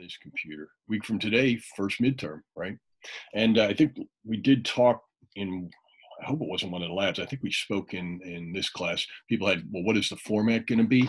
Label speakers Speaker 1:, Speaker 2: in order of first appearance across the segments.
Speaker 1: this computer. Week from today, first midterm, right? And I think we did talk in, I hope it wasn't one of the labs. I think we spoke in this class. People had, well, what is the format going to be?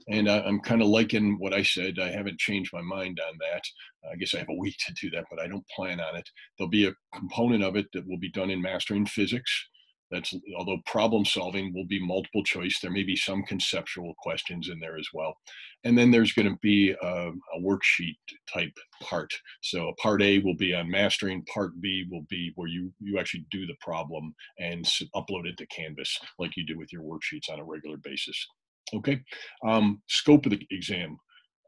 Speaker 1: And I'm kind of liking what I said. I haven't changed my mind on that. I guess I have a week to do that, but I don't plan on it. There'll be a component of it that will be done in mastering physics. That's, although problem solving will be multiple choice, there may be some conceptual questions in there as well. And then there's going to be a worksheet type part. So part A will be on mastering, part B will be where you actually do the problem and upload it to Canvas like you do with your worksheets on a regular basis. Okay, scope of the exam.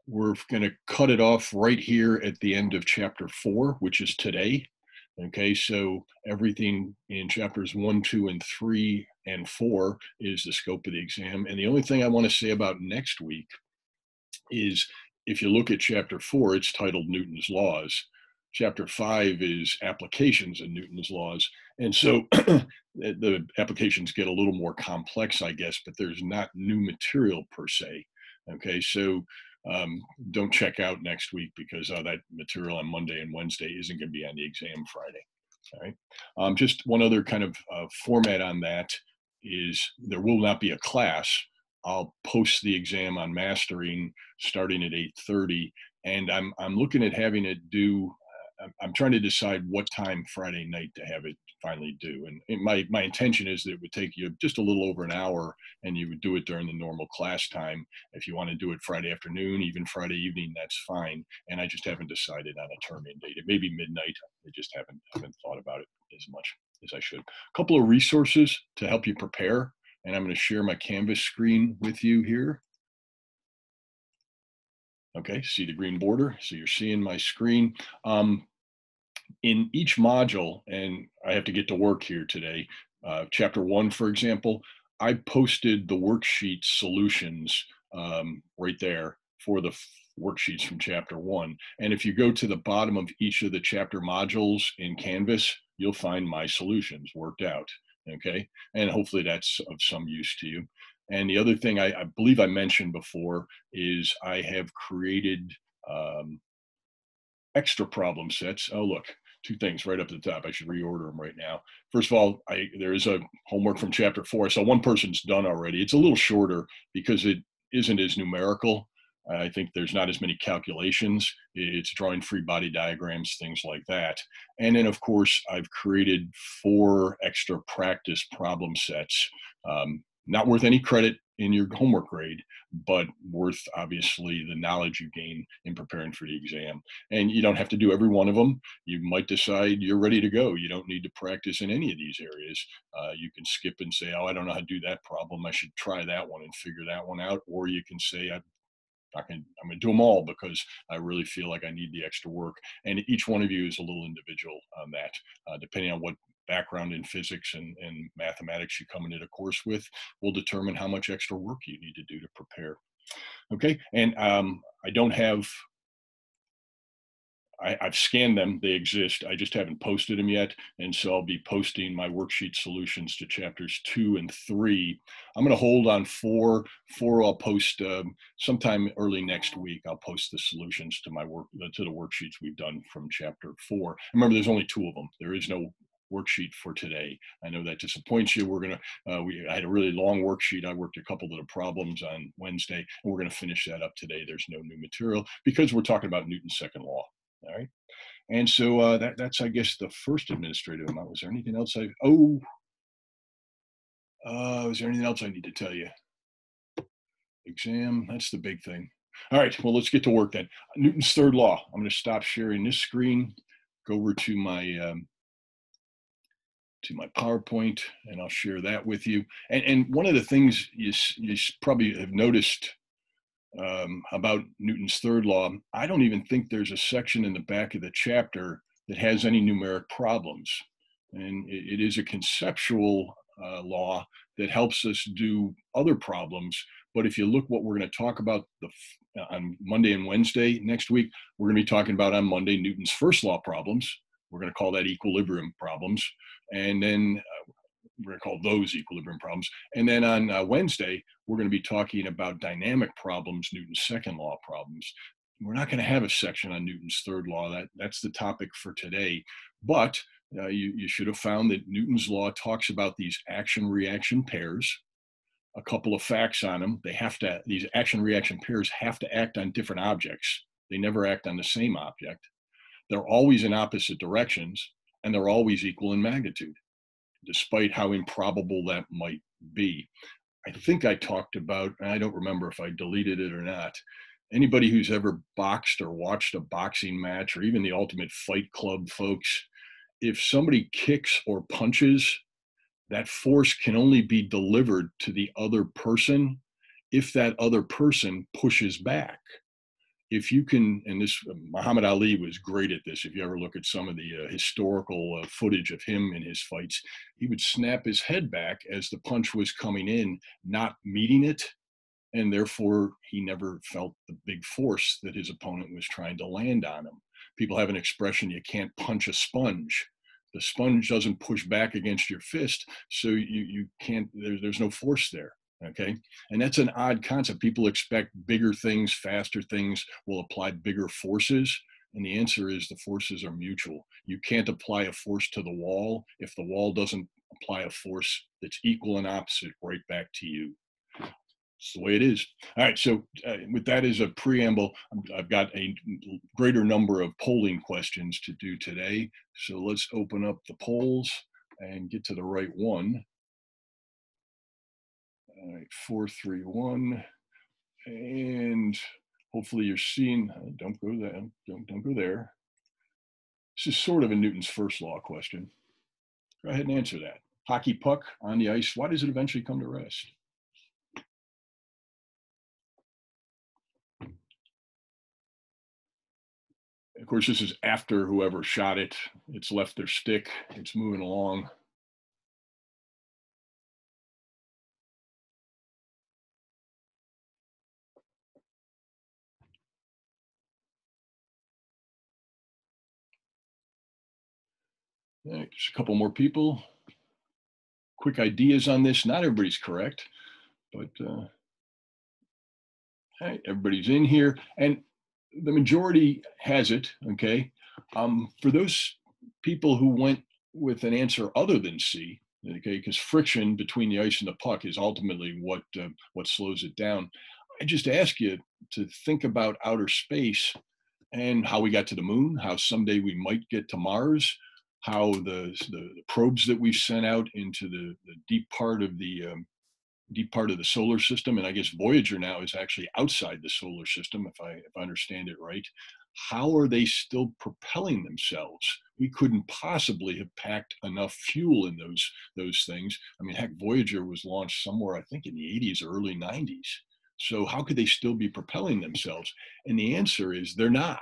Speaker 1: We're going to cut it off right here at the end of chapter 4, which is today. Okay, so everything in chapters 1, 2, and 3, and 4 is the scope of the exam. And the only thing I want to say about next week is if you look at chapter 4, it's titled Newton's Laws. Chapter 5 is applications of Newton's laws. And so the applications get a little more complex, I guess, but there's not new material per se. Okay, so don't check out next week because that material on Monday and Wednesday isn't going to be on the exam Friday. All right. Just one other kind of format on that is there will not be a class. I'll post the exam on mastering starting at 8:30, and I'm looking at having it due. I'm trying to decide what time Friday night to have it finally due. And my intention is that it would take you just a little over an hour and you would do it during the normal class time. If you want to do it Friday afternoon, even Friday evening, that's fine. And I just haven't decided on a term-in date. It may be midnight. I just haven't thought about it as much as I should. A couple of resources to help you prepare. And I'm going to share my Canvas screen with you here. Okay, see the green border? So you're seeing my screen. In each module, and I have to get to work here today, chapter 1, for example, I posted the worksheet solutions right there for the worksheets from chapter 1. And if you go to the bottom of each of the chapter modules in Canvas, you'll find my solutions worked out. Okay, and hopefully that's of some use to you. And the other thing I believe I mentioned before is I have created extra problem sets. Oh, look, 2 things right up at the top. I should reorder them right now. First of all, there is a homework from chapter 4. So one person's done already. It's a little shorter because it isn't as numerical. I think there's not as many calculations. It's drawing free body diagrams, things like that. And then, of course, I've created 4 extra practice problem sets. Not worth any credit in your homework grade, but worth obviously the knowledge you gain in preparing for the exam. And you don't have to do every one of them. You might decide you're ready to go. You don't need to practice in any of these areas. You can skip and say, oh, I don't know how to do that problem. I should try that one and figure that one out. Or you can say, I'm going to do them all because I really feel like I need the extra work. And each one of you is a little individual on that, depending on what background in physics and mathematics you come into the course with will determine how much extra work you need to do to prepare. Okay, and I don't have, I've scanned them, they exist, I just haven't posted them yet, and so I'll be posting my worksheet solutions to chapters 2 and 3. I'm going to hold on 4. 4 I'll post sometime early next week. I'll post the solutions to my work, to the worksheets we've done from chapter 4. Remember, there's only 2 of them. There is no worksheet for today. I know that disappoints you. We're going to, I had a really long worksheet. I worked a couple of the problems on Wednesday, and we're going to finish that up today. There's no new material because we're talking about Newton's second law. All right. And so that's, I guess, the first administrative amount. Was there anything else was there anything else I need to tell you? Exam, that's the big thing. All right, well, let's get to work then. Newton's third law. I'm going to stop sharing this screen, go over to my PowerPoint, and I'll share that with you. And one of the things you probably have noticed about Newton's third law, I don't even think there's a section in the back of the chapter that has any numeric problems. And it is a conceptual law that helps us do other problems. But if you look what we're going to talk about on Monday and Wednesday next week, we're going to be talking about on Monday Newton's first law problems. We're going to call that equilibrium problems. And then we're going to call those equilibrium problems. And then on Wednesday, we're going to be talking about dynamic problems, Newton's second law problems. we're not going to have a section on Newton's third law. That's the topic for today. But you should have found that Newton's law talks about these action-reaction pairs. A couple of facts on them. These action-reaction pairs have to act on different objects. They never act on the same object. They're always in opposite directions, and they're always equal in magnitude, despite how improbable that might be. I think I talked about, and I don't remember if I deleted it or not. Anybody who's ever boxed or watched a boxing match, or even the Ultimate Fight Club folks, if somebody kicks or punches, that force can only be delivered to the other person if that other person pushes back. If you can, and this Muhammad Ali was great at this. If you ever look at some of the historical footage of him in his fights, he would snap his head back as the punch was coming in, not meeting it, and therefore he never felt the big force that his opponent was trying to land on him. People have an expression: you can't punch a sponge. The sponge doesn't push back against your fist, so you can't. There's no force there. Okay, and that's an odd concept. People expect bigger things, faster things will apply bigger forces, and the answer is the forces are mutual. You can't apply a force to the wall if the wall doesn't apply a force that's equal and opposite right back to you. It's the way it is. All right, so with that as a preamble, I've got a greater number of polling questions to do today. So let's open up the polls and get to the right one. All right, 431, and hopefully you're seeing. Don't go there. Don't go there. This is sort of a Newton's first law question. Go ahead and answer that. Hockey puck on the ice. Why does it eventually come to rest? Of course, this is after whoever shot it. It's left their stick. It's moving along. All right, just a couple more people. Quick ideas on this. Not everybody's correct, but all right, everybody's in here, and the majority has it. Okay, for those people who went with an answer other than C, okay, because friction between the ice and the puck is ultimately what slows it down. I just ask you to think about outer space and how we got to the moon, how someday we might get to Mars, how the probes that we've sent out into the deep part of the solar system, and I guess Voyager now is actually outside the solar system, if I understand it right. How are they still propelling themselves? We couldn't possibly have packed enough fuel in those things. I mean, heck, Voyager was launched somewhere, I think, in the 80s or early 90s. So how could they still be propelling themselves? And the answer is they're not.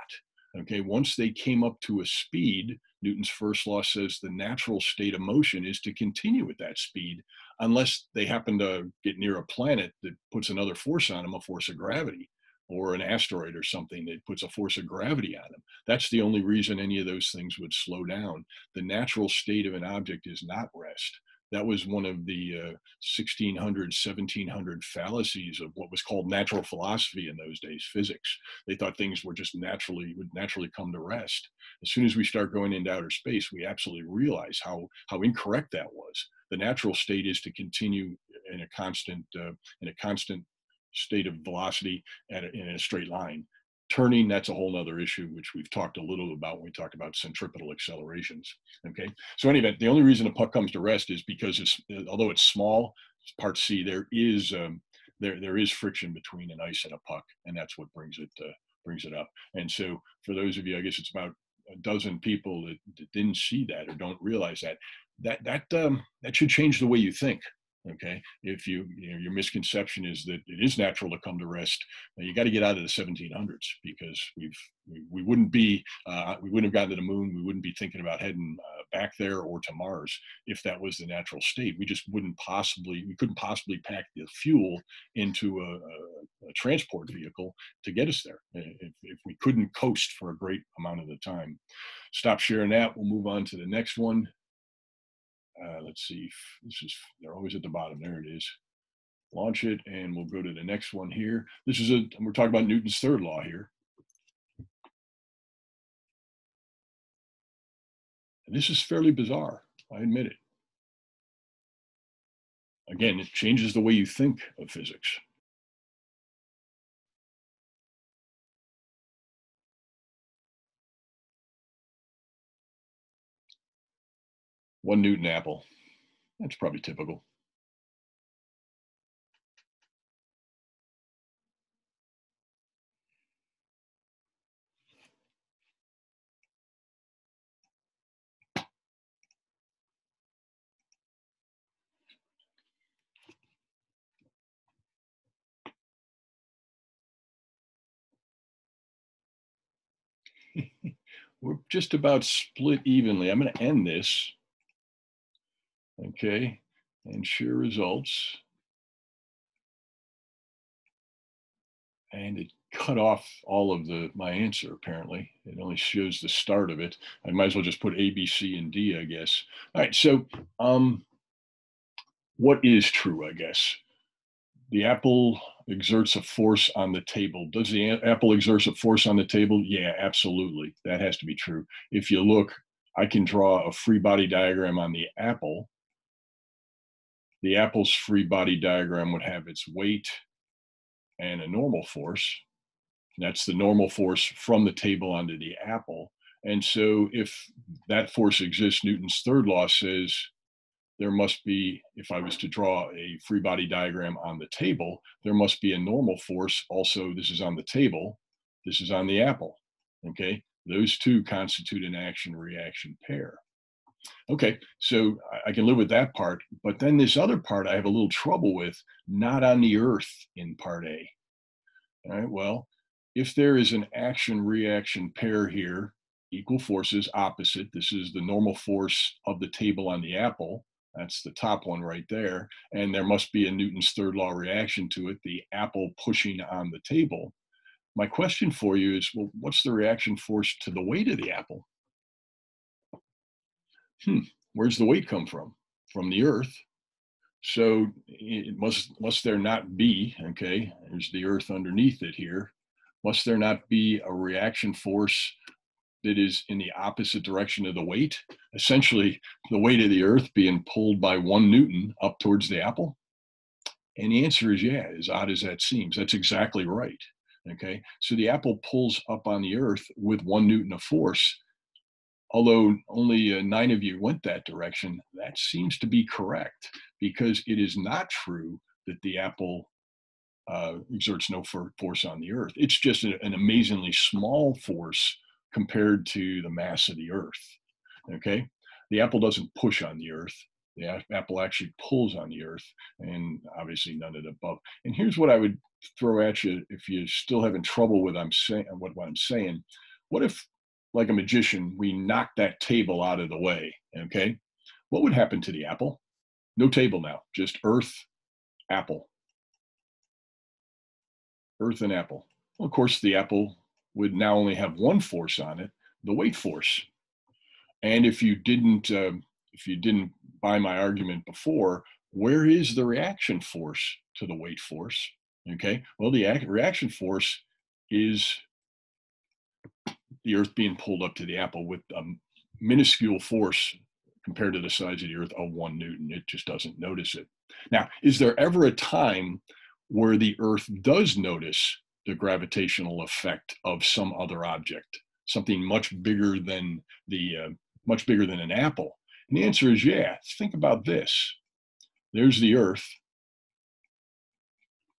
Speaker 1: Okay, once they came up to a speed, Newton's first law says the natural state of motion is to continue at that speed unless they happen to get near a planet that puts another force on them, a force of gravity, or an asteroid or something that puts a force of gravity on them. That's the only reason any of those things would slow down. The natural state of an object is not rest. That was one of the 1600, 1700 fallacies of what was called natural philosophy in those days, physics. They thought things would naturally come to rest. As soon as we start going into outer space, we absolutely realize how incorrect that was. The natural state is to continue in a constant state of velocity in a straight line. Turning, that's a whole other issue, which we've talked a little about when we talked about centripetal accelerations. Okay, so in any event, the only reason a puck comes to rest is because although it's small, it's part C, there is friction between an ice and a puck, and that's what brings it up. And so for those of you, I guess it's about a dozen people that didn't see that or don't realize that should change the way you think. Okay, if your misconception is that it is natural to come to rest, you got to get out of the 1700s, because we wouldn't have gotten to the moon, we wouldn't be thinking about heading back there or to Mars if that was the natural state. We couldn't possibly pack the fuel into a transport vehicle to get us there if we couldn't coast for a great amount of the time. Stop sharing that. We'll move on to the next one. Let's see. They're always at the bottom. There it is. Launch it, and we'll go to the next one here. We're talking about Newton's third law here. This is fairly bizarre. I admit it. Again, it changes the way you think of physics. 1 Newton apple. That's probably typical. We're just about split evenly. I'm going to end this, okay, and share results. And it cut off all of my answer, apparently. It only shows the start of it. I might as well just put A, B, C, and D, I guess. All right, so what is true, I guess? The apple exerts a force on the table. Does the apple exert a force on the table? Yeah, absolutely. That has to be true. If you look, I can draw a free body diagram on the apple. The apple's free body diagram would have its weight and a normal force. That's the normal force from the table onto the apple. And so if that force exists, Newton's third law says there must be, if I was to draw a free body diagram on the table, there must be a normal force. Also, this is on the table, this is on the apple. Okay, those two constitute an action reaction pair. Okay, so I can live with that part, but then this other part I have a little trouble with, not on the earth in part A. All right, well, if there is an action reaction pair here, equal forces opposite, this is the normal force of the table on the apple. That's the top one right there. And there must be a Newton's third law reaction to it, the apple pushing on the table. My question for you is, well, what's the reaction force to the weight of the apple? Where's the weight come from? From the earth. So it must there not be, okay, there's the earth underneath it here. Must there not be a reaction force that is in the opposite direction of the weight? Essentially, the weight of the earth being pulled by 1 Newton up towards the apple? And the answer is yeah, as odd as that seems. That's exactly right. Okay, so the apple pulls up on the earth with 1 Newton of force. Although only 9 of you went that direction, that seems to be correct because it is not true that the apple exerts no force on the earth. It's just an amazingly small force compared to the mass of the earth. Okay, the apple doesn't push on the earth. The apple actually pulls on the earth, and obviously none of the above. And here's what I would throw at you if you're still having trouble with what I'm saying. What if, like a magician, we knock that table out of the way? Okay, what would happen to the apple? No table now, just earth, apple. Earth and apple. Well, of course, the apple would now only have one force on it, the weight force. And if you didn't buy my argument before, where is the reaction force to the weight force? Okay, well, the reaction force is the earth being pulled up to the apple with a minuscule force compared to the size of the earth of 1 Newton. It just doesn't notice it. Now, is there ever a time where the earth does notice the gravitational effect of some other object, something much bigger than an apple? And the answer is yeah. Think about this. There's the earth.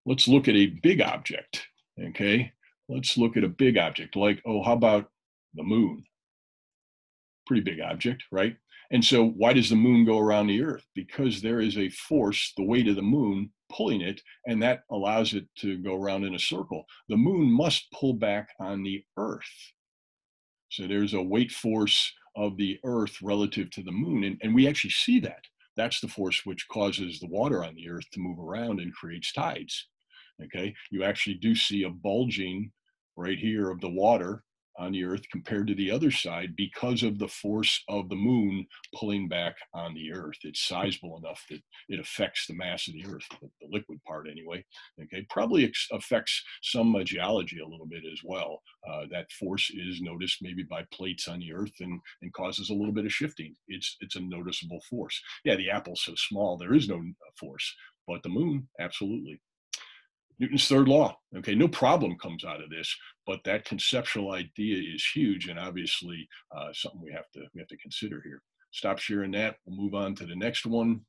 Speaker 1: Let's look at a big object. Okay, let's look at a big object like, oh, how about the moon? Pretty big object, right? And so why does the moon go around the earth? Because there is a force, the weight of the moon, pulling it, and that allows it to go around in a circle. The moon must pull back on the earth. So there's a weight force of the earth relative to the moon, and we actually see that. That's the force which causes the water on the earth to move around and creates tides. Okay, you actually do see a bulging right here of the water on the Earth compared to the other side because of the force of the moon pulling back on the Earth. It's sizable enough that it affects the mass of the Earth, the liquid part anyway. Okay, probably affects some geology a little bit as well. That force is noticed maybe by plates on the Earth and causes a little bit of shifting. It's a noticeable force. Yeah, the apple's so small there is no force, but the moon, absolutely. Newton's third law. Okay, no problem comes out of this, but that conceptual idea is huge, and obviously something we have to consider here. Stop sharing that. We'll move on to the next one,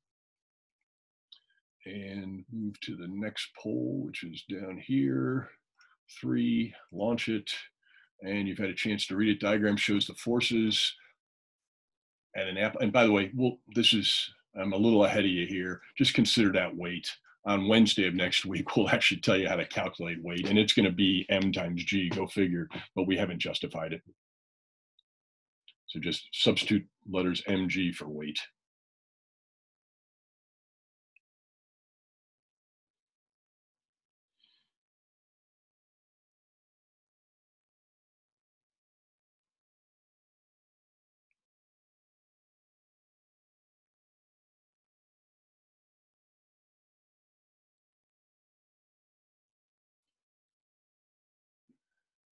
Speaker 1: and move to the next poll, which is down here. 3. Launch it, and you've had a chance to read it. Diagram shows the forces at an apple. And by the way, I'm a little ahead of you here. Just consider that weight. On Wednesday of next week, we'll actually tell you how to calculate weight, and it's going to be m times g, go figure, but we haven't justified it. So just substitute letters mg for weight.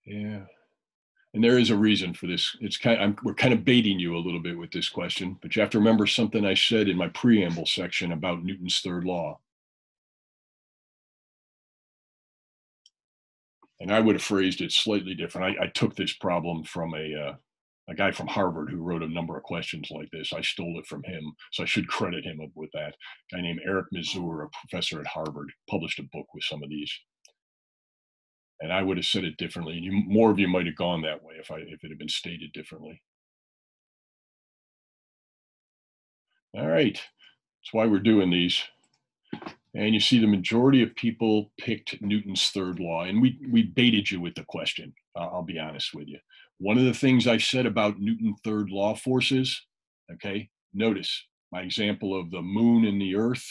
Speaker 1: Yeah. And there is a reason for this. We're kind of baiting you a little bit with this question, but you have to remember something I said in my preamble section about Newton's third law. And I would have phrased it slightly different. I took this problem from a guy from Harvard who wrote a number of questions like this. I stole it from him, so I should credit him with that. A guy named Eric Mazur, a professor at Harvard, published a book with some of these. And I would have said it differently. More of you might have gone that way if it had been stated differently. All right, that's why we're doing these. And you see the majority of people picked Newton's third law, and we baited you with the question. I'll be honest with you. One of the things I said about Newton's third law forces, okay, notice my example of the moon and the earth,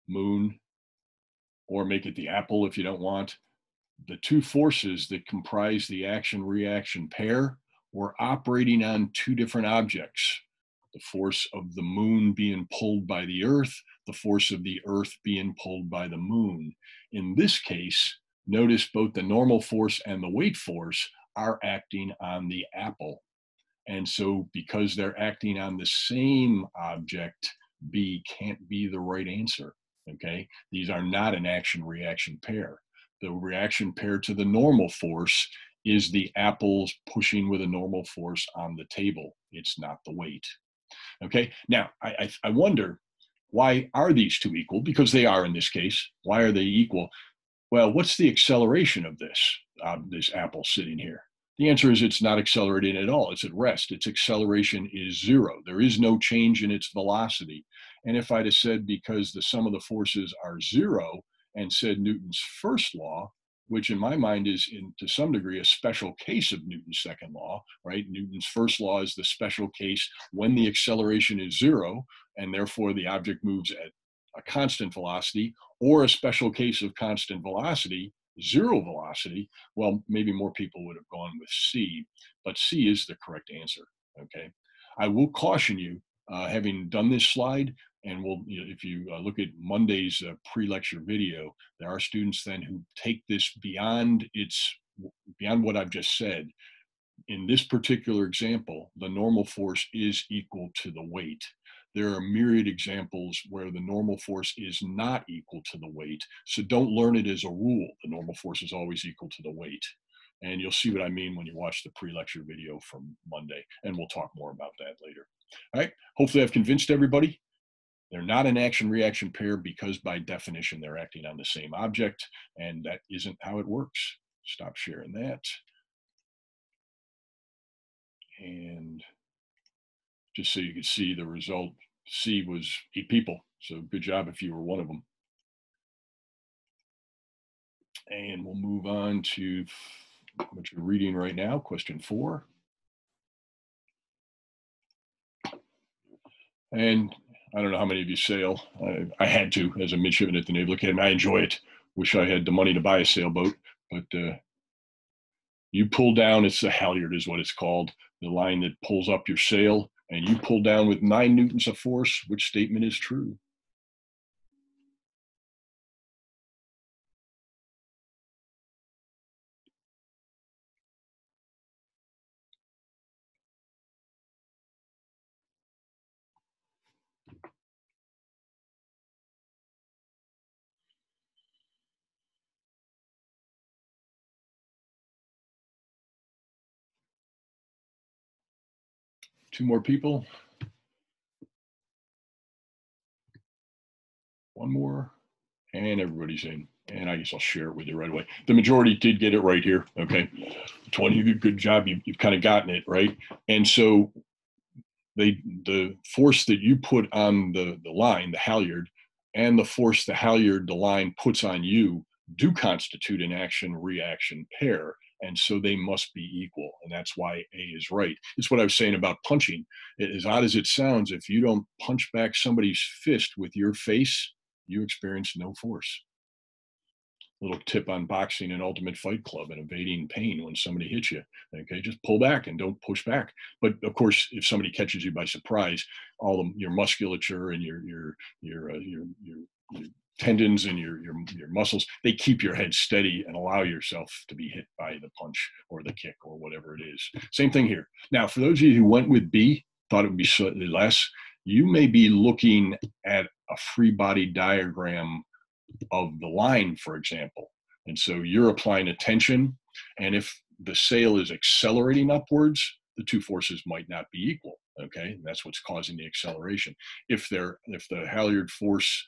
Speaker 1: moon, or make it the apple if you don't want. The two forces that comprise the action-reaction pair were operating on two different objects. The force of the moon being pulled by the earth, the force of the earth being pulled by the moon. In this case, notice both the normal force and the weight force are acting on the apple. And so because they're acting on the same object, B can't be the right answer, okay? These are not an action-reaction pair. The reaction pair to the normal force is the apples pushing with a normal force on the table. It's not the weight. Okay, now I wonder, why are these two equal? Because they are in this case. Why are they equal? Well, what's the acceleration of this apple sitting here? The answer is it's not accelerating at all. It's at rest. Its acceleration is 0. There is no change in its velocity. And if I'd have said because the sum of the forces are 0 and said Newton's first law, which in my mind is to some degree a special case of Newton's second law, right? Newton's first law is the special case when the acceleration is 0 and therefore the object moves at a constant velocity, or a special case of constant velocity, 0 velocity. Well, maybe more people would have gone with C, but C is the correct answer, okay? I will caution you, having done this slide, and if you look at Monday's pre-lecture video, there are students then who take this beyond what I've just said. In this particular example, the normal force is equal to the weight. There are myriad examples where the normal force is not equal to the weight. So don't learn it as a rule. The normal force is always equal to the weight. And you'll see what I mean when you watch the pre-lecture video from Monday. And we'll talk more about that later. All right. Hopefully I've convinced everybody. They're not an action-reaction pair because by definition, they're acting on the same object. And that isn't how it works. Stop sharing that. And just so you can see the result, C was 8 people. So good job if you were one of them. And we'll move on to what you're reading right now, question 4. And I don't know how many of you sail. I had to as a midshipman at the Naval Academy. I enjoy it. Wish I had the money to buy a sailboat, but You pull down, it's the halyard is what it's called, the line that pulls up your sail, and you pull down with 9 newtons of force. Which statement is true? Two more people. One more. And everybody's in. And I guess I'll share it with you right away. The majority did get it right here. Okay. 20, good job. You've kind of gotten it right. And so the force that you put on the line, the halyard, and the force the halyard, the line puts on you do constitute an action reaction pair. And so they must be equal. And that's why A is right. It's what I was saying about punching. As odd as it sounds, if you don't punch back somebody's fist with your face, you experience no force. Little tip on boxing and Ultimate Fight Club and evading pain when somebody hits you. Okay, just pull back and don't push back. But of course, if somebody catches you by surprise, your musculature and your tendons and your muscles, they keep your head steady and allow yourself to be hit by the punch or the kick or whatever it is. Same thing here. Now, for those of you who went with B, thought it would be slightly less, you may be looking at a free body diagram of the line, for example. And so you're applying a tension, and if the sail is accelerating upwards, the two forces might not be equal. Okay, and that's what's causing the acceleration. If the halyard force,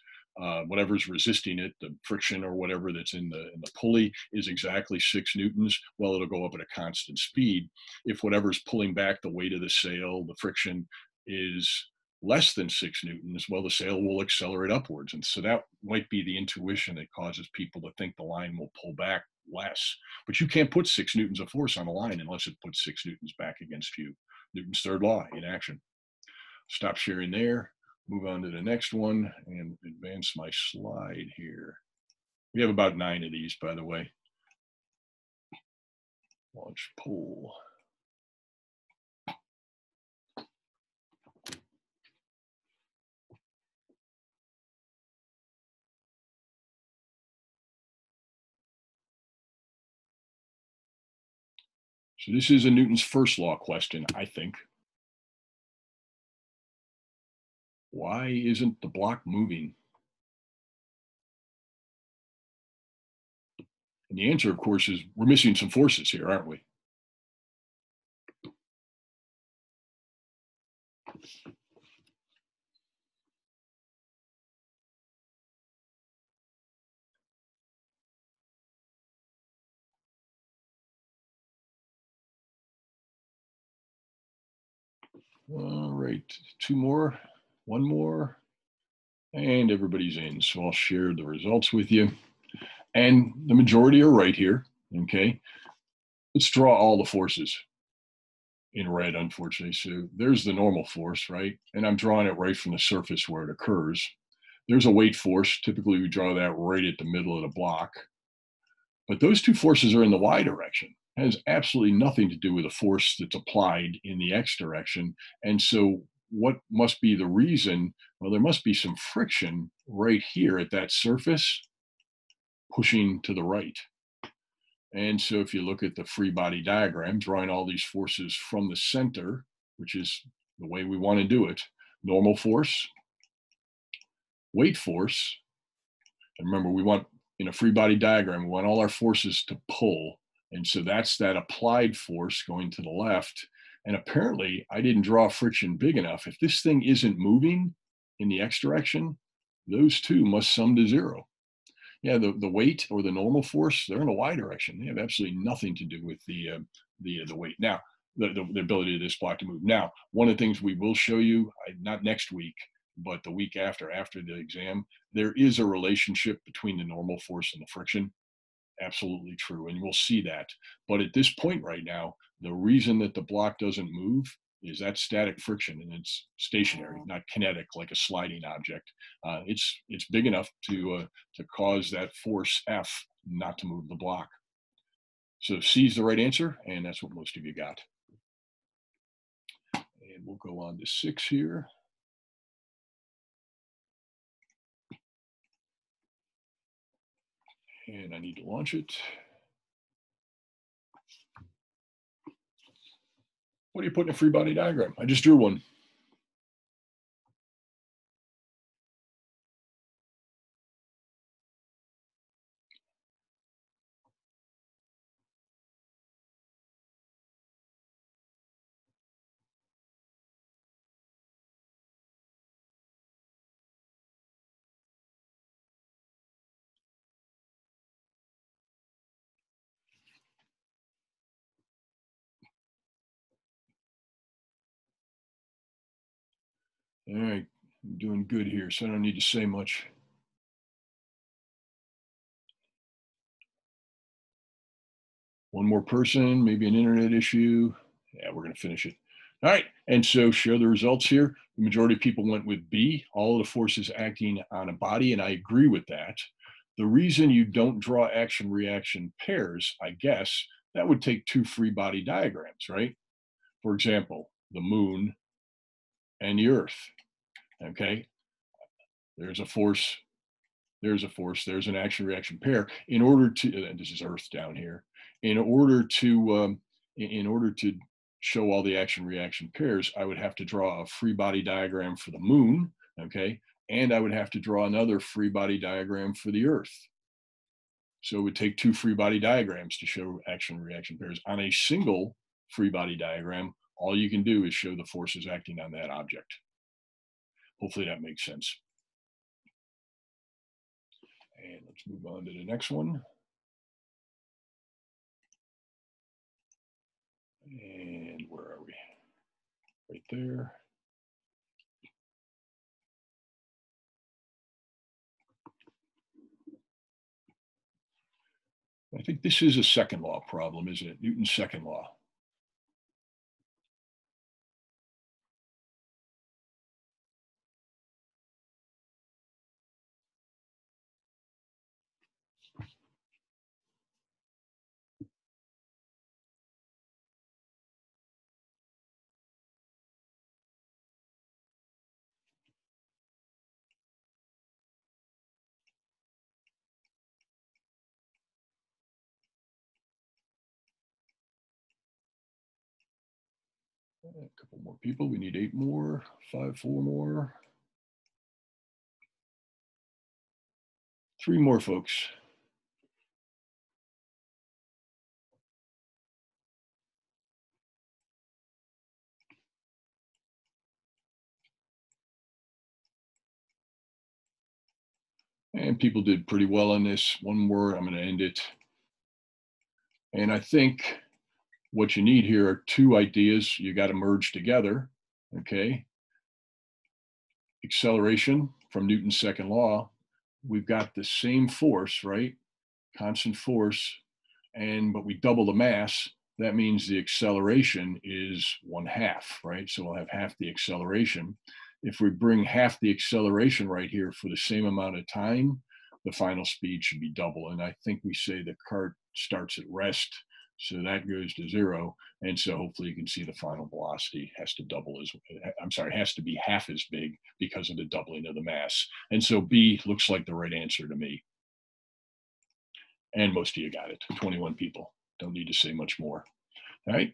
Speaker 1: whatever's resisting it, the friction or whatever that's in the pulley is exactly 6 newtons, well, it'll go up at a constant speed. If whatever's pulling back the weight of the sail, the friction, is less than 6 newtons, well, the sail will accelerate upwards. And so that might be the intuition that causes people to think the line will pull back less. But you can't put 6 newtons of force on a line unless it puts 6 newtons back against you. Newton's third law in action. Stop sharing there, move on to the next one, and advance my slide here. We have about 9 of these, by the way. Launch pull. So this is a Newton's first law question, I think. Why isn't the block moving? And the answer, of course, is we're missing some forces here, aren't we? All right, 2 more, 1 more, and everybody's in. So I'll share the results with you. And the majority are right here, okay? Let's draw all the forces in red, unfortunately. So there's the normal force, right? And I'm drawing it right from the surface where it occurs. There's a weight force. Typically, we draw that right at the middle of the block. But those two forces are in the y direction. It has absolutely nothing to do with the force that's applied in the x direction. And so what must be the reason? Well, there must be some friction right here at that surface pushing to the right. And so if you look at the free body diagram, drawing all these forces from the center, which is the way we want to do it, normal force, weight force, and remember, we want, in a free body diagram, we want all our forces to pull. And so that's that applied force going to the left. And apparently I didn't draw friction big enough. If this thing isn't moving in the x direction, those two must sum to 0. Yeah, the weight or the normal force, they're in the y direction. They have absolutely nothing to do with the weight. Now, the ability of this block to move. Now, one of the things we will show you, not next week, but the week after the exam, there is a relationship between the normal force and the friction. Absolutely true, and we'll see that. But at this point right now, the reason that the block doesn't move is that static friction, and it's stationary, not kinetic like a sliding object. It's big enough to cause that force F not to move the block. So C is the right answer, and that's what most of you got. And we'll go on to 6 here. And I need to launch it. What do you put in a free body diagram? I just drew one. All right, I'm doing good here, so I don't need to say much. One more person, maybe an internet issue. Yeah, we're going to finish it. All right, and so share the results here. The majority of people went with B, all of the forces acting on a body, and I agree with that. The reason you don't draw action-reaction pairs, I guess, that would take two free body diagrams, right? For example, the moon and the earth, okay? There's a force, there's a force, there's an action reaction pair. In order to, and this is earth down here, in order to in order to show all the action reaction pairs, I would have to draw a free body diagram for the moon, okay, and I would have to draw another free body diagram for the earth. So it would take two free body diagrams to show action reaction pairs. On a single free body diagram, all you can do is show the forces acting on that object. Hopefully that makes sense. And let's move on to the next one. And where are we? Right there. I think this is a second law problem, isn't it? Newton's second law. A couple more people. We need 8 more, 5, 4 more. 3 more folks. And people did pretty well on this. One more, I'm going to end it. And I think what you need here are 2 ideas you got to merge together, okay? Acceleration from Newton's second law. We've got the same force, right? Constant force, but we double the mass. That means the acceleration is 1/2, right? So we'll have half the acceleration. If we bring half the acceleration right here for the same amount of time, the final speed should be double. And I think we say the cart starts at rest, so that goes to 0. And so hopefully you can see the final velocity has to double as, I'm sorry, has to be half as big because of the doubling of the mass. And so B looks like the right answer to me. And most of you got it, 21 people. Don't need to say much more. All right.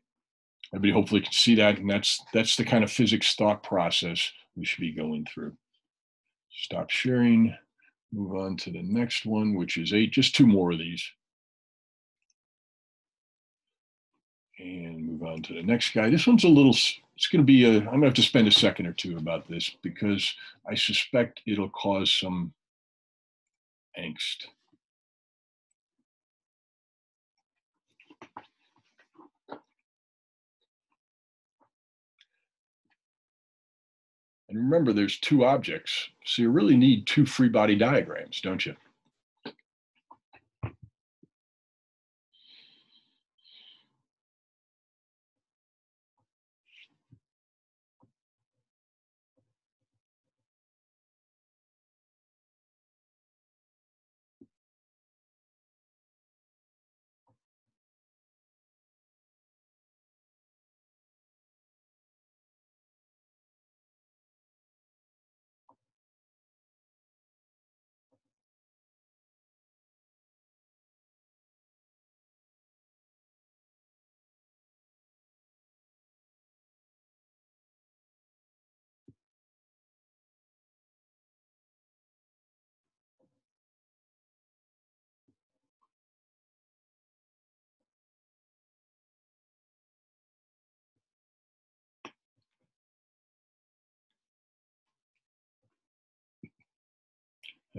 Speaker 1: Everybody hopefully can see that. And that's the kind of physics thought process we should be going through. Stop sharing. Move on to the next one, which is 8. Just 2 more of these. And move on to the next guy. This one's a little, it's going to be I'm going to have to spend a second or two about this because I suspect it'll cause some angst. And remember, there's 2 objects. So you really need 2 free body diagrams, don't you?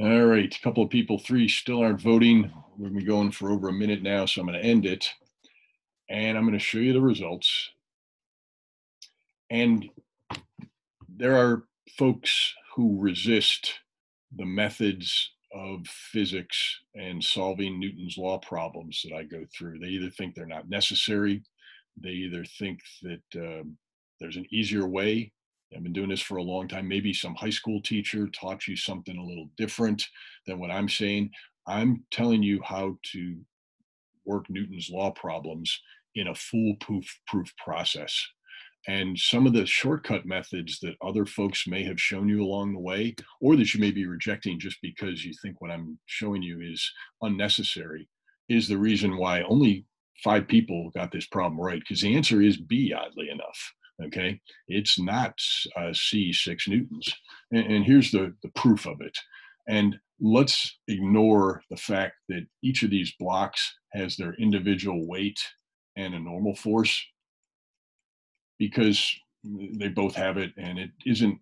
Speaker 1: All right, a couple of people, three still aren't voting. We've been going for over a minute now, so I'm going to end it. And I'm going to show you the results. And there are folks who resist the methods of physics and solving Newton's law problems that I go through. They either think they're not necessary, they either think that there's an easier way. I've been doing this for a long time. Maybe some high school teacher taught you something a little different than what I'm saying. I'm telling you how to work Newton's law problems in a foolproof process. And some of the shortcut methods that other folks may have shown you along the way, or that you may be rejecting just because you think what I'm showing you is unnecessary, is the reason why only 5 people got this problem right. Because the answer is B, oddly enough. Okay, it's not C, 6 newtons. And here's the proof of it. And let's ignore the fact that each of these blocks has their individual weight and a normal force, because they both have it, and it isn't,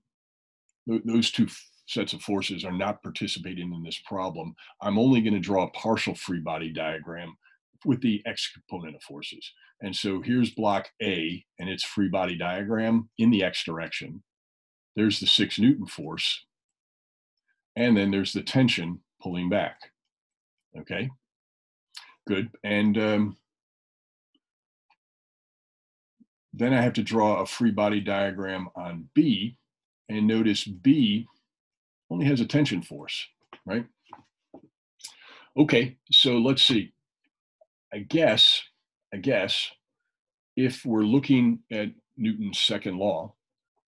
Speaker 1: those two sets of forces are not participating in this problem. I'm only going to draw a partial free body diagram with the x component of forces. And so here's block A and its free body diagram in the x direction. There's the 6 Newton force, and then there's the tension pulling back. Okay, good. And then I have to draw a free body diagram on B, and notice B only has a tension force, right? Okay, so let's see. I guess if we're looking at Newton's second law,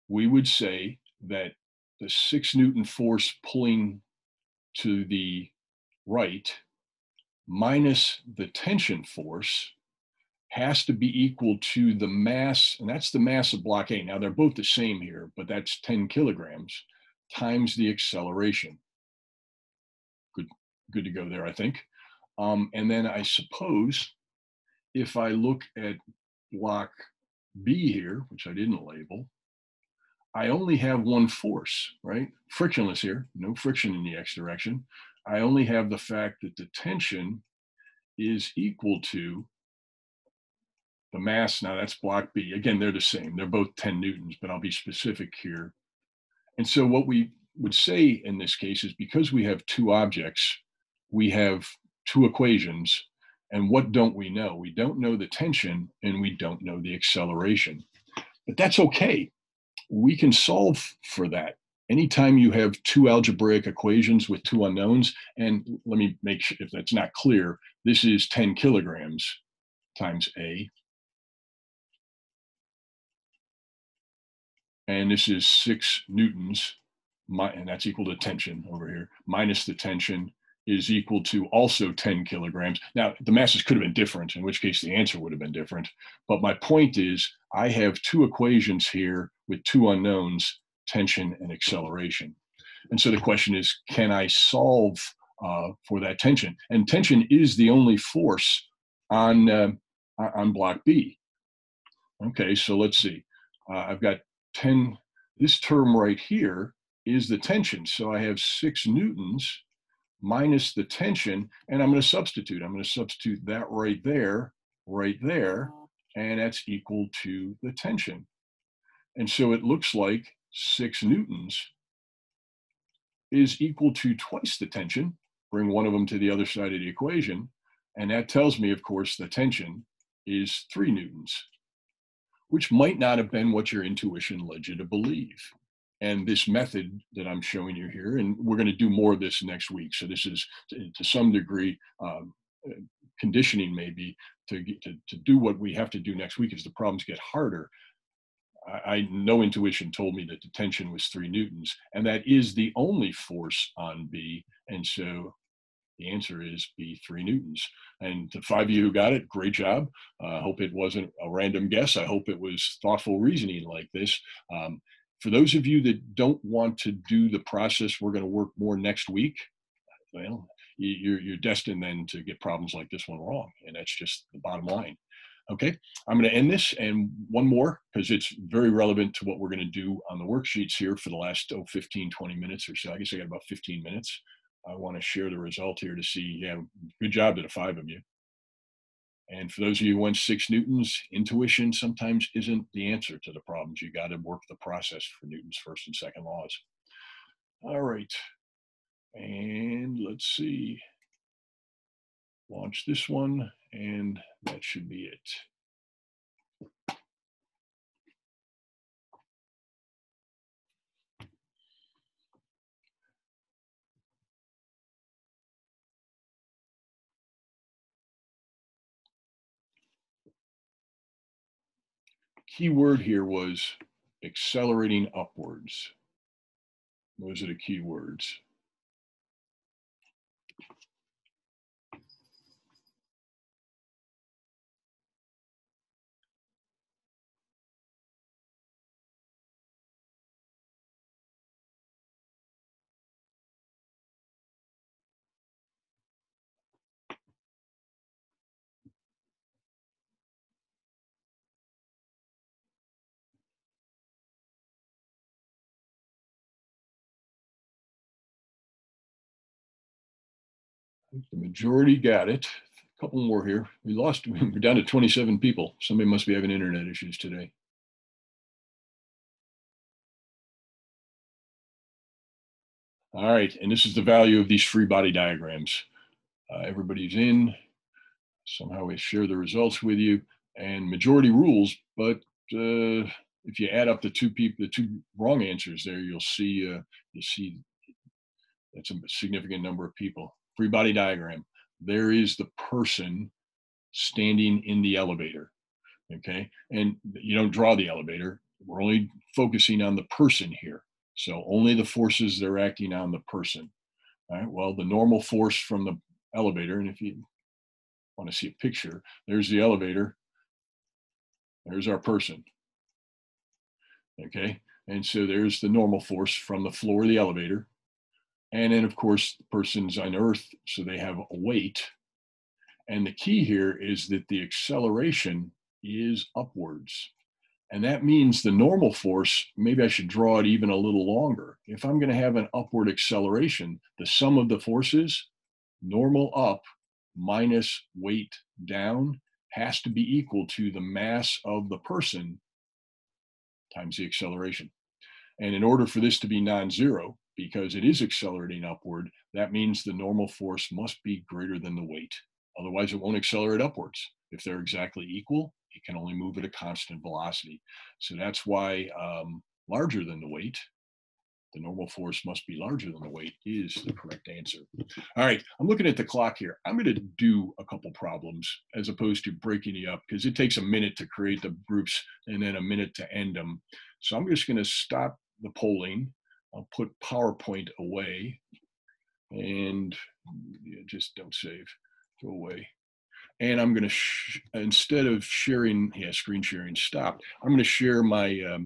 Speaker 1: we would say that the 6 Newton force pulling to the right minus the tension force has to be equal to the mass, and that's the mass of block A. Now they're both the same here, but that's 10 kilograms times the acceleration. Good to go there, I think. And then I suppose if I look at block B here, which I didn't label, I only have one force, right? Frictionless here, no friction in the x direction. I only have the fact that the tension is equal to the mass. Now that's block B. Again, they're the same. They're both 10 newtons, but I'll be specific here. And so what we would say in this case is, because we have two objects, we have two equations. And what don't we know? We don't know the tension, and we don't know the acceleration. But that's okay. We can solve for that. Anytime you have two algebraic equations with two unknowns, and let me make sure if that's not clear, this is 10 kilograms times A, and this is 6 newtons, and that's equal to tension over here, minus the tension is equal to also 10 kilograms. Now, the masses could have been different, in which case the answer would have been different. But my point is, I have two equations here with two unknowns, tension and acceleration. And so the question is, can I solve for that tension? And tension is the only force on block B. Okay, so let's see. I've got 10, this term right here is the tension. So I have 6 newtons minus the tension, and I'm going to substitute. I'm going to substitute that right there, and that's equal to the tension. And so it looks like 6 newtons is equal to twice the tension. Bring one of them to the other side of the equation, and that tells me, of course, the tension is 3 newtons, which might not have been what your intuition led you to believe. And this method that I'm showing you here, and we're going to do more of this next week. So this is to some degree conditioning, maybe to do what we have to do next week as the problems get harder. I no intuition told me that the tension was 3 newtons, and that is the only force on B. And so the answer is B, 3 newtons. And the 5 of you who got it, great job. I hope it wasn't a random guess. I hope it was thoughtful reasoning like this. For those of you that don't want to do the process, we're going to work more next week. Well, you're destined then to get problems like this one wrong. And that's just the bottom line. Okay, I'm going to end this, and one more, because it's very relevant to what we're going to do on the worksheets here for the last 15, 20 minutes or so. I guess I got about 15 minutes. I want to share the result here to see, yeah, good job to the 5 of you. And for those of you who went 6 Newtons, intuition sometimes isn't the answer to the problems. You got to work the process for Newton's first and second laws. All right. And let's see. Launch this one, and that should be it. Key word here was accelerating upwards. Those are the key words. The majority got it. A couple more here. We're down to 27 people. Somebody must be having internet issues today. All right, and this is the value of these free body diagrams. Everybody's in. Somehow we share the results with you, and majority rules. But if you add up the two wrong answers there, you'll see that's a significant number of people. Free body diagram. There is the person standing in the elevator. Okay, and you don't draw the elevator. We're only focusing on the person here. So only the forces that are acting on the person. All right. Well, the normal force from the elevator, and if you want to see a picture, there's the elevator. There's our person. Okay. And so there's the normal force from the floor of the elevator. And then, of course, the person's on Earth, so they have a weight. And the key here is that the acceleration is upwards. And that means the normal force, maybe I should draw it even a little longer. If I'm going to have an upward acceleration, the sum of the forces, normal up minus weight down, has to be equal to the mass of the person times the acceleration. And in order for this to be non-zero, because it is accelerating upward, that means the normal force must be greater than the weight. Otherwise, it won't accelerate upwards. If they're exactly equal, it can only move at a constant velocity. So that's why larger than the weight, the normal force must be larger than the weight is the correct answer. All right, I'm looking at the clock here. I'm going to do a couple problems as opposed to breaking you up because it takes a minute to create the groups and then a minute to end them. So I'm just going to stop the polling. I'll put PowerPoint away and just don't save, go away. And I'm going to, instead of sharing, screen sharing stopped. I'm going to share my,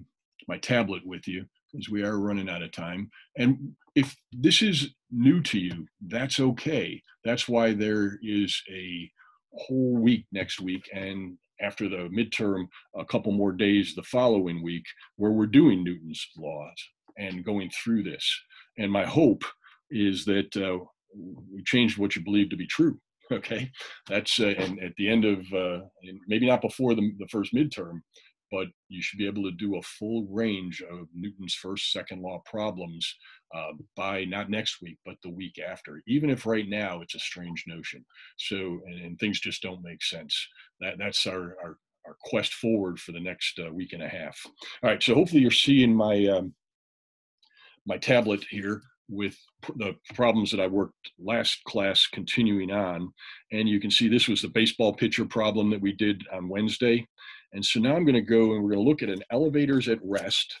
Speaker 1: my tablet with you because we are running out of time. And if this is new to you, that's okay. That's why there is a whole week next week. And after the midterm, a couple more days the following week, where we're doing Newton's laws and going through this. And my hope is that we changed what you believe to be true. Okay, that's and at the end of maybe not before the first midterm, but you should be able to do a full range of Newton's first, second law problems by not next week, but the week after. Even if right now it's a strange notion, so and things just don't make sense. That's our quest forward for the next week and a half. All right, so hopefully you're seeing my my tablet here with the problems that I worked last class continuing on. And you can see this was the baseball pitcher problem that we did on Wednesday. And so now I'm going to go and we're going to look at an elevators at rest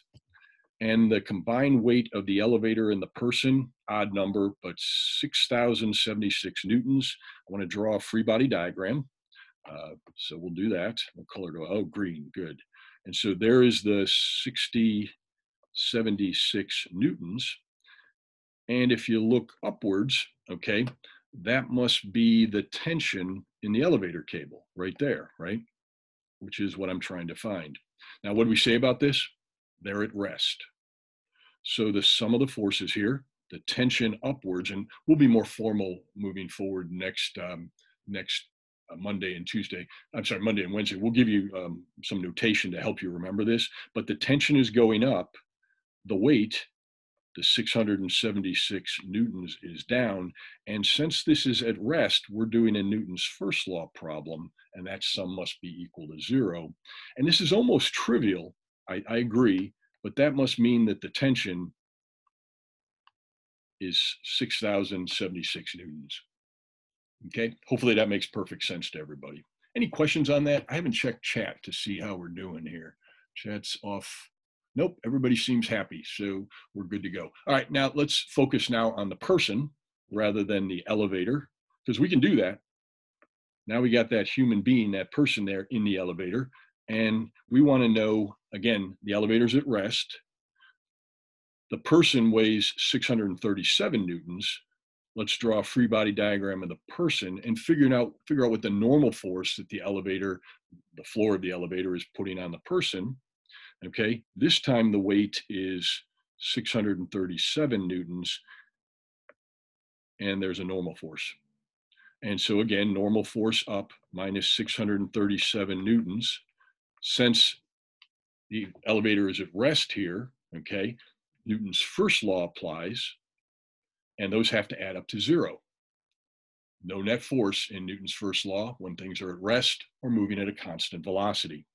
Speaker 1: and the combined weight of the elevator and the person, odd number, but 6,076 Newtons. I want to draw a free body diagram. So we'll do that. What color do I, oh, green, good. And so there is the 76 Newtons. And if you look upwards, okay, that must be the tension in the elevator cable right there, right? Which is what I'm trying to find. Now, what do we say about this? They're at rest. So the sum of the forces here, the tension upwards, and we'll be more formal moving forward next Monday and Tuesday. I'm sorry, Monday and Wednesday. We'll give you some notation to help you remember this. But the tension is going up. The weight, the 676 newtons, is down. And since this is at rest, we're doing a Newton's first law problem, and that sum must be equal to 0. And this is almost trivial, I agree, but that must mean that the tension is 6,076 newtons. Okay, hopefully that makes perfect sense to everybody. Any questions on that? I haven't checked chat to see how we're doing here. Chat's off. Nope, everybody seems happy, so we're good to go. All right, now let's focus now on the person rather than the elevator, because we can do that. Now we got that human being, that person there in the elevator, and we want to know, again, the elevator's at rest. The person weighs 637 newtons. Let's draw a free body diagram of the person and figure out what the normal force that the elevator, the floor of the elevator, is putting on the person. Okay, this time the weight is 637 newtons, and there's a normal force. And so again, normal force up minus 637 newtons. Since the elevator is at rest here, okay, Newton's first law applies, and those have to add up to 0. No net force in Newton's first law when things are at rest or moving at a constant velocity.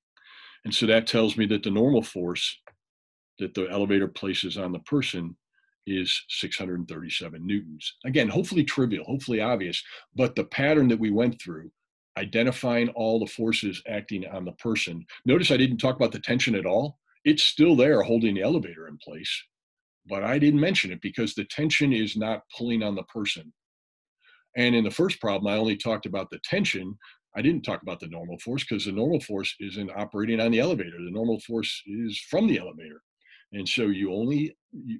Speaker 1: And so that tells me that the normal force that the elevator places on the person is 637 newtons. Again, hopefully trivial, hopefully obvious, but the pattern that we went through, identifying all the forces acting on the person. Notice I didn't talk about the tension at all. It's still there holding the elevator in place, but I didn't mention it because the tension is not pulling on the person. And in the first problem, I only talked about the tension. I didn't talk about the normal force because the normal force isn't operating on the elevator. The normal force is from the elevator. And so you only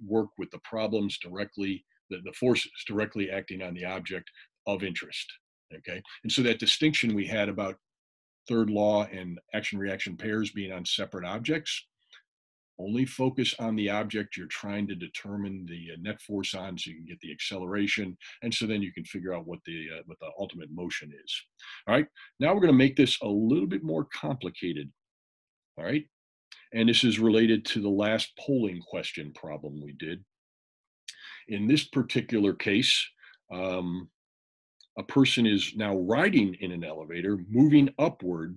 Speaker 1: work with the problems directly, the forces directly acting on the object of interest. Okay. And so that distinction we had about third law and action-reaction pairs being on separate objects, only focus on the object you're trying to determine the net force on so you can get the acceleration. And so then you can figure out what the ultimate motion is. All right, now we're going to make this a little bit more complicated. All right, and this is related to the last polling question problem we did. In this particular case, a person is now riding in an elevator, moving upward,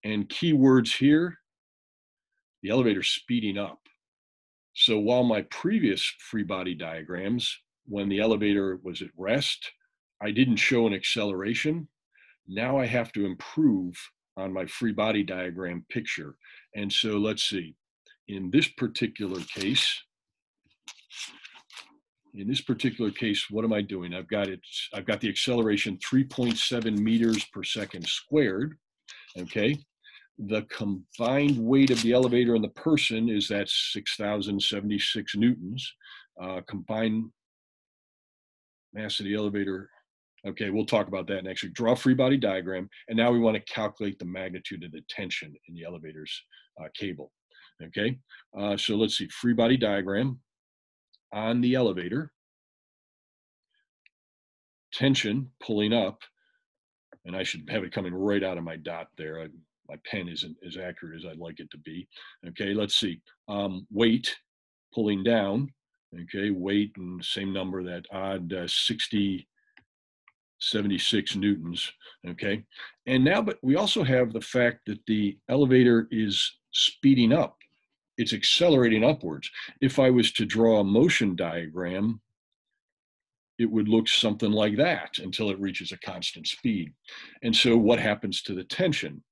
Speaker 1: and keywords here, the elevator speeding up. So while my previous free body diagrams, when the elevator was at rest, I didn't show an acceleration. Now I have to improve on my free body diagram picture. And so let's see, in this particular case, what am I doing? I've got the acceleration 3.7 meters per second squared, okay? The combined weight of the elevator and the person is that 6,076 newtons. Combined mass of the elevator. Okay, we'll talk about that next week. Draw a free body diagram, and now we want to calculate the magnitude of the tension in the elevator's cable. Okay, so let's see, free body diagram on the elevator. Tension pulling up, and I should have it coming right out of my dot there. My pen isn't as accurate as I'd like it to be. Okay, let's see. Weight pulling down. Okay, weight and same number, that odd 76 newtons. Okay, and now, but we also have the fact that the elevator is speeding up. It's accelerating upwards. If I was to draw a motion diagram, it would look something like that until it reaches a constant speed. And so what happens to the tension?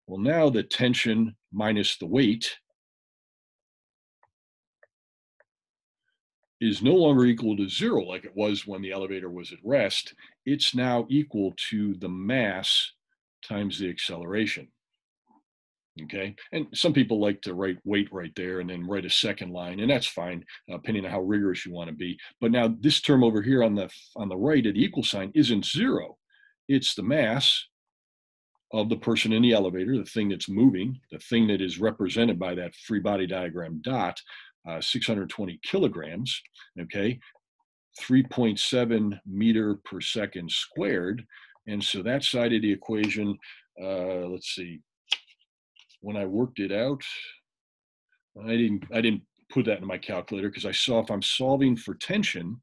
Speaker 1: Well, now the tension minus the weight is no longer equal to 0 like it was when the elevator was at rest. It's now equal to the mass times the acceleration. Okay, and some people like to write weight right there and then write a second line, and that's fine, depending on how rigorous you want to be. But now this term over here on the right at the equal sign isn't 0. It's the mass of the person in the elevator, the thing that's moving, the thing that is represented by that free body diagram dot, 620 kilograms, okay? 3.7 meter per second squared. And so that side of the equation, let's see, when I worked it out, I didn't put that in my calculator because I saw if I'm solving for tension,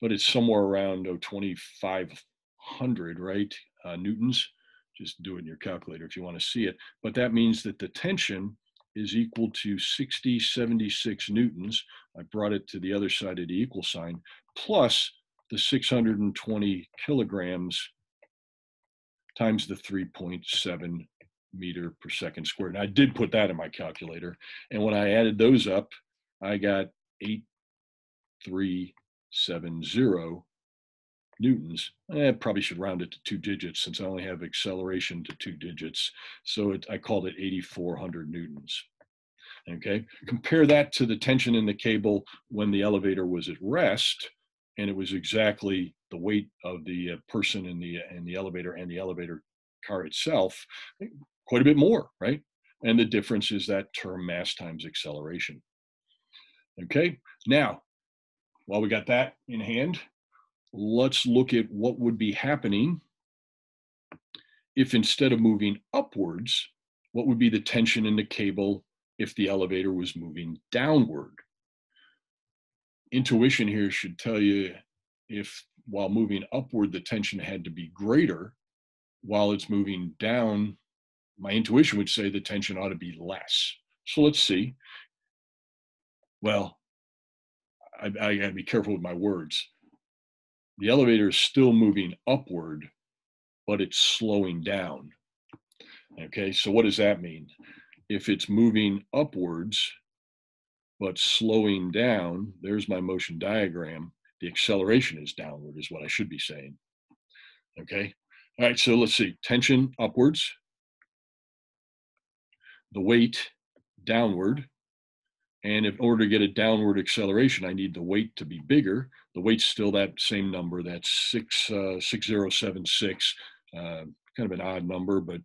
Speaker 1: but it's somewhere around 2,500, right? Newtons. Just do it in your calculator if you want to see it. But that means that the tension is equal to 6076 newtons. I brought it to the other side of the equal sign, plus the 620 kilograms times the 3.7 meter per second squared. And I did put that in my calculator. And when I added those up, I got 8,370 newtons. I probably should round it to 2 digits since I only have acceleration to 2 digits. So I called it 8,400 newtons. Okay, compare that to the tension in the cable when the elevator was at rest, and it was exactly the weight of the person in the elevator and the elevator car itself, quite a bit more, right? And the difference is that term mass times acceleration. Okay, now, while we got that in hand, let's look at what would be happening if instead of moving upwards, what would be the tension in the cable if the elevator was moving downward. Intuition here should tell you if while moving upward, the tension had to be greater, while it's moving down, my intuition would say the tension ought to be less. So let's see. Well, I gotta be careful with my words. The elevator is still moving upward, but it's slowing down. Okay, so what does that mean? If it's moving upwards, but slowing down, there's my motion diagram. The acceleration is downward is what I should be saying. Okay. All right. So let's see. Tension upwards, the weight downward. And in order to get a downward acceleration, I need the weight to be bigger. The weight's still that same number. That's 6076. Kind of an odd number, but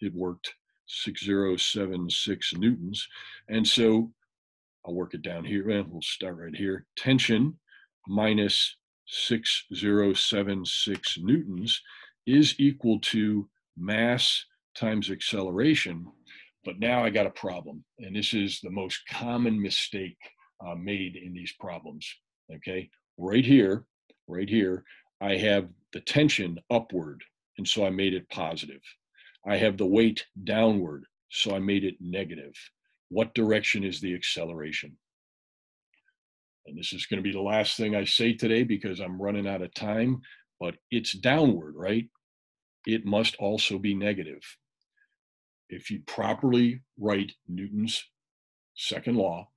Speaker 1: it worked. 6076 newtons. And so I'll work it down here. Well, we'll start right here. Tension minus 6076 newtons is equal to mass times acceleration. But now I got a problem. And this is the most common mistake made in these problems. Okay, right here, I have the tension upward. And so I made it positive. I have the weight downward. So I made it negative. What direction is the acceleration? And this is going to be the last thing I say today because I'm running out of time, but it's downward, right? It must also be negative. If you properly write Newton's second law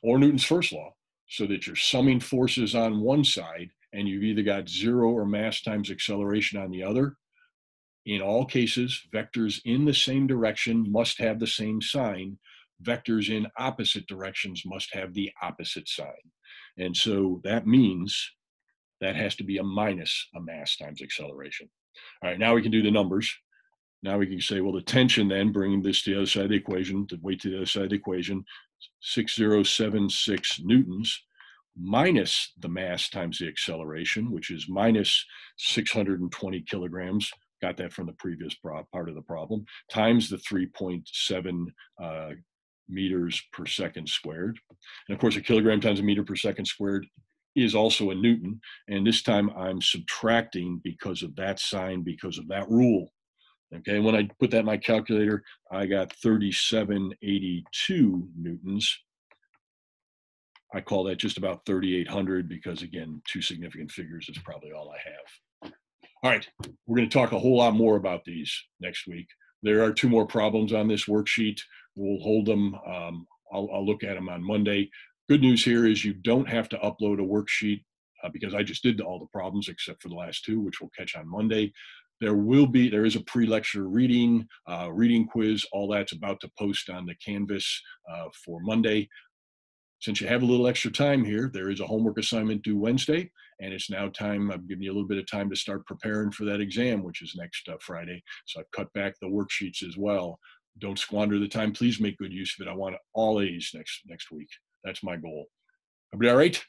Speaker 1: or Newton's first law so that you're summing forces on one side and you've either got zero or mass times acceleration on the other, in all cases, vectors in the same direction must have the same sign. Vectors in opposite directions must have the opposite sign. And so that means that has to be a minus a mass times acceleration. All right, now we can do the numbers. Now we can say, well, the tension then, bringing this to the other side of the equation, the weight to the other side of the equation, 6076 newtons, minus the mass times the acceleration, which is minus 620 kilograms, got that from the previous part of the problem, times the 3.7 meters per second squared. And of course, a kilogram times a meter per second squared is also a Newton. And this time I'm subtracting because of that sign, because of that rule. Okay, when I put that in my calculator, I got 3782 Newtons. I call that just about 3,800 because, again, two significant figures is probably all I have. All right, we're going to talk a whole lot more about these next week. There are two more problems on this worksheet. We'll hold them. I'll look at them on Monday. Good news here is you don't have to upload a worksheet because I just did all the problems except for the last two, which we'll catch on Monday. There is a pre-lecture reading quiz. All that's about to post on the Canvas for Monday. Since you have a little extra time here, there is a homework assignment due Wednesday, and it's now time. I'm giving you a little bit of time to start preparing for that exam, which is next Friday. So I've cut back the worksheets as well. Don't squander the time. Please make good use of it. I want all A's next week. That's my goal. Everybody all right?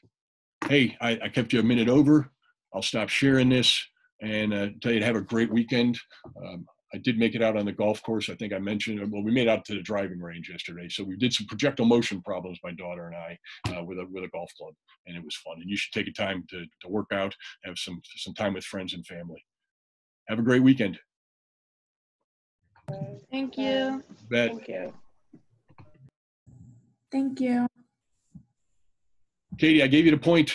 Speaker 1: Hey, I kept you a minute over. I'll stop sharing this and tell you to have a great weekend. I did make it out on the golf course. I think I mentioned, well, we made it out to the driving range yesterday. So we did some projectile motion problems, my daughter and I, with a golf club, and it was fun. And you should take a time to work out, have some time with friends and family. Have a great weekend.
Speaker 2: Thank you.
Speaker 1: Bet.
Speaker 3: Thank you.
Speaker 4: Thank you.
Speaker 1: Katie, I gave you the point.